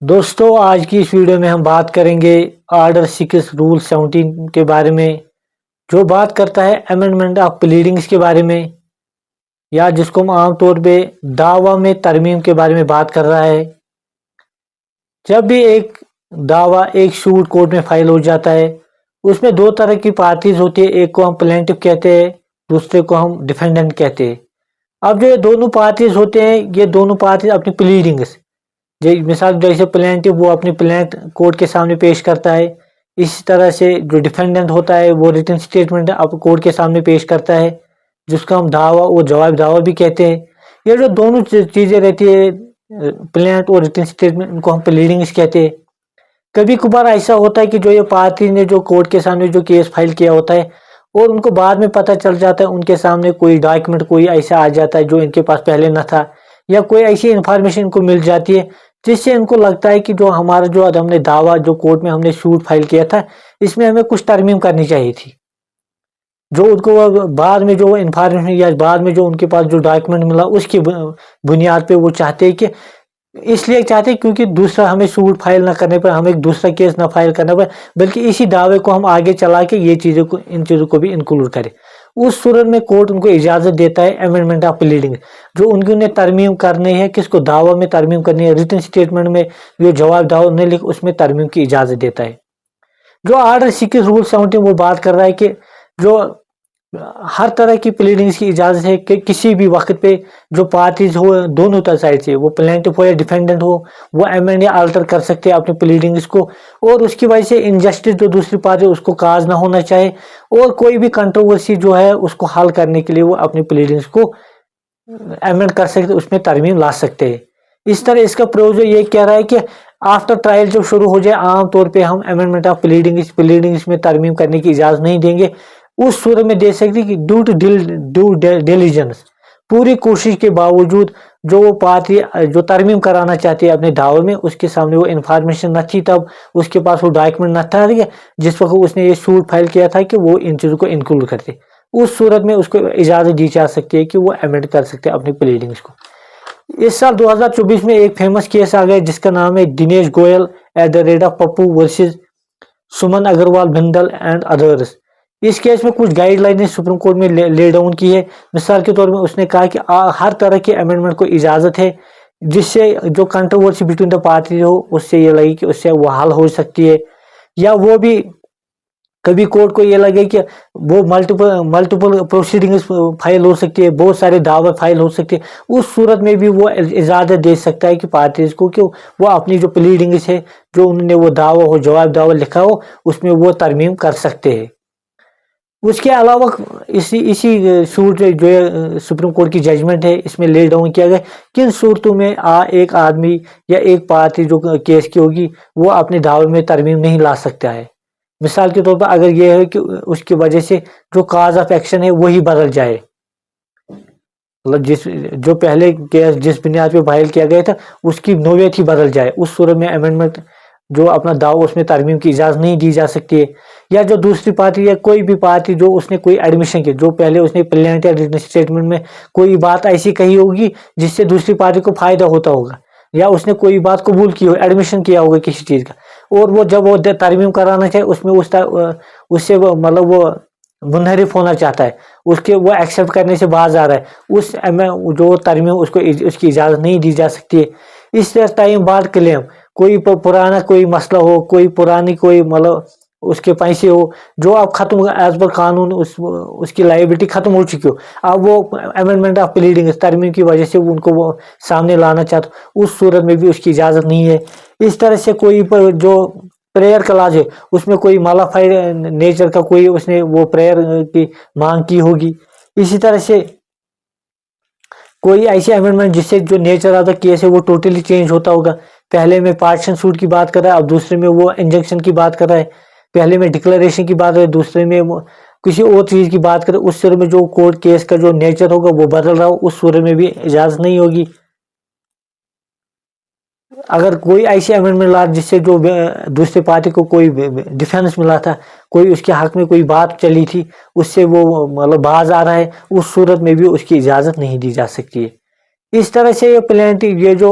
دوستو آج کی اس ویڈیو میں ہم بات کریں گے آرڈر 6 رول 17 کے بارے میں، جو بات کرتا ہے امینڈمنٹ آف پلیڈنگز کے بارے میں، یا جس کو ہم عام طور پہ دعویٰ میں ترمیم کے بارے میں بات کر رہا ہے۔ جب بھی ایک دعویٰ ایک سوٹ کورٹ میں فائل ہو جاتا ہے، اس میں دو طرح کی پارٹیز ہوتی ہے، ایک کو ہم پلینٹف کہتے ہیں، دوسرے کو ہم ڈیفینڈنٹ کہتے ہیں۔ اب جو یہ دونوں پارٹیز ہوتے ہیں، یہ دونوں پارٹیز اپنی پلیڈنگز، مثال جیسے پلینٹف وہ اپنی پلینٹ کورٹ کے سامنے پیش کرتا ہے، اسی طرح سے جو ڈیفینڈنٹ ہوتا ہے وہ ریٹن سٹیٹمنٹ اب کورٹ کے سامنے پیش کرتا ہے، جس کو ہم دعویٰ و جواب دعویٰ بھی کہتے ہیں۔ یہ جو دونوں چیزیں رہتی ہے، پلینٹ اور ریٹن سٹیٹمنٹ، ان کو ہم پلیڈنگز کہتے ہیں۔ کبھی کبھار ایسا ہوتا ہے کہ جو یہ پارٹی نے جو کورٹ کے سامنے جو کیس فائل کیا ہوتا ہے، اور ان کو بعد میں پتہ چل جاتا ہے، ان کے سامنے کوئی ڈاکیومنٹ کوئی ایسا آ جاتا ہے جو ان کے پاس پہلے نہ تھا، یا کوئی ایسی انفارمیشن ان کو مل جاتی ہے جس سے ان کو لگتا ہے کہ جو ہمارا جو ہم نے دعویٰ جو کورٹ میں ہم نے سوٹ فائل کیا تھا، اس میں ہمیں کچھ ترمیم کرنی چاہیے تھی۔ جو ان کو بعد میں جو انفارمیشن یا بعد میں جو ان کے پاس جو ڈاکیومنٹ ملا، اس کی بنیاد پہ وہ چاہتے ہیں کہ اس لیے چاہتے ہیں کیونکہ دوسرا ہمیں سوٹ فائل نہ کرنے پر، ہمیں دوسرا کیس نہ فائل کرنا پڑے، بلکہ اسی دعوے کو ہم آگے چلا کے یہ چیزوں کو ان چیزوں کو بھی انکلوڈ کریں۔ اس صورت میں کورٹ ان کو اجازت دیتا ہے امینڈمنٹ آف پلیڈنگ، جو ان کی انہیں ترمیم کرنی ہے، کس کو دعویٰ میں ترمیم کرنی ہے، ریٹن سٹیٹمنٹ میں جو جواب دعویٰ انہیں لکھ اس میں ترمیم کی اجازت دیتا ہے۔ جو آرڈر 6 رول 17 وہ بات کر رہا ہے کہ جو ہر طرح کی پلیڈنگز کی اجازت ہے کہ کسی بھی وقت پہ جو پارٹیز ہو دونوں سائڈ سے، وہ پلینٹف ہو یا ڈیفینڈنٹ ہو، وہ امینڈ یا آلٹر کر سکتے ہیں اپنی پلیڈنگز کو، اور اس کی وجہ سے انجسٹس جو دوسری پارٹی اس کو کاز نہ ہونا چاہے، اور کوئی بھی کنٹروورسی جو ہے اس کو حل کرنے کے لیے وہ اپنی پلیڈنگز کو امینڈ کر سکتے، اس میں ترمیم لا سکتے ہیں۔ اس طرح اس کا پروویژن یہ کہہ رہا ہے کہ آفٹر ٹرائل جب شروع ہو جائے، عام طور پہ ہم امینڈمنٹ آف پلیڈنگز میں ترمیم کرنے کی اجازت نہیں دیں گے، اس صورت میں دے سکتے کہ ڈیو ڈیلیجنس، پوری کوشش کے باوجود جو وہ پارٹی جو ترمیم کرانا چاہتی ہے اپنے دعوے میں، اس کے سامنے وہ انفارمیشن نہ تھی، تب اس کے پاس وہ ڈاکیومنٹ نہ تھا جس وقت اس نے یہ سوٹ فائل کیا تھا کہ وہ ان چیزوں کو انکلوڈ کرتے، اس صورت میں اس کو اجازت دی جا سکتی ہے کہ وہ امینڈ کر سکتے اپنی پلیڈنگز کو۔ اس سال 2024 میں ایک فیمس کیس آ گیا جس کا نام ہے Dinesh Goyal @Pappu versus Suman Agarwal Bhandal and others. اس کیس میں کچھ گائیڈ لائنیں سپریم کورٹ میں لے ڈاؤن کی ہے۔ مثال کے طور میں اس نے کہا کہ ہر طرح کے امینڈمنٹ کو اجازت ہے جس سے جو کنٹروورسی بٹوین دا پارٹی ہو، اس سے یہ لگے کہ اس سے وہ حل ہو سکتی ہے، یا وہ بھی کبھی کورٹ کو یہ لگے کہ وہ ملٹیپل پروسیڈنگز فائل ہو سکتی ہے، بہت سارے دعوے فائل ہو سکتے ہیں، اس صورت میں بھی وہ اجازت دے سکتا ہے کہ پارٹیز کو کہ وہ اپنی جو پلیڈنگز ہے، جو انہوں نے وہ دعویٰ ہو جواب دعویٰ لکھا ہو، اس میں وہ ترمیم کر سکتے ہیں۔ اس کے علاوہ اسی سوٹ جو سپریم کورٹ کی ججمنٹ ہے، اس میں لے ڈاؤن کیا گیا کن صورتوں میں ایک آدمی یا ایک پارٹی جو کیس کی ہوگی وہ اپنے دعوے میں ترمیم نہیں لا سکتا ہے۔ مثال کے طور پر اگر یہ ہے کہ اس کی وجہ سے جو کاز آف ایکشن ہے وہی بدل جائے، مطلب جو پہلے کیس جس بنیاد پہ فائل کیا گیا تھا اس کی نوعیت ہی بدل جائے، اس صورت میں امینڈمنٹ جو اپنا دعویٰ اس میں ترمیم کی اجازت نہیں دی جا سکتی ہے۔ یا جو دوسری پارٹی یا کوئی بھی پارٹی جو اس نے کوئی ایڈمیشن کی، جو پہلے اس نے پلینٹ یا ریٹن سٹیٹمنٹ میں کوئی بات ایسی کہی ہوگی جس سے دوسری پارٹی کو فائدہ ہوتا ہوگا، یا اس نے کوئی بات قبول کی ہو، ایڈمیشن کیا ہوگا کسی چیز کا، اور وہ جب وہ ترمیم کرانا چاہے اس میں اس سے مطلب وہ منحرف ہونا چاہتا ہے، اس کے وہ ایکسیپٹ کرنے سے باز آ رہا ہے، اس جو ترمیم اس کی اجازت نہیں دی جا سکتی ہے۔ اس طرح ٹائم بعد کلیم، کوئی پرانا کوئی مسئلہ ہو، کوئی پرانی کوئی مطلب اس کے پیسے ہو جو اب ختم ایز پر قانون اس کی لائبلٹی ختم ہو چکی ہو، اب وہ امینڈمنٹ آف پلیڈنگ ترمیم کی وجہ سے ان کو وہ سامنے لانا چاہتا، اس صورت میں بھی اس کی اجازت نہیں ہے۔ اس طرح سے کوئی جو پریئر کلاز ہے اس میں کوئی مالافائڈ نیچر کا کوئی اس نے وہ پریئر کی مانگ کی ہوگی، اسی طرح سے کوئی ایسی امینڈمنٹ جس سے جو نیچر آف دا کیس ہے وہ ٹوٹلی چینج ہوتا ہوگا، پہلے میں پارٹیشن سوٹ کی بات کر رہا ہے، اب دوسرے میں وہ انجنکشن کی بات کر رہا ہے، پہلے میں ڈکلریشن کی بات ہے، دوسرے میں کسی اور چیز کی بات کرے، اس صورت میں جو کورٹ کیس کا جو نیچر ہوگا وہ بدل رہا ہو، اس صورت میں بھی اجازت نہیں ہوگی۔ اگر کوئی ایسی امینڈمنٹ لا جس سے جو دوسرے پارٹی کو کوئی ڈیفینس ملا تھا، کوئی اس کے حق میں کوئی بات چلی تھی، اس سے وہ مطلب باز آ رہا ہے، اس صورت میں بھی اس کی اجازت نہیں دی جا سکتی ہے۔ اس طرح سے یہ پلینٹی یہ جو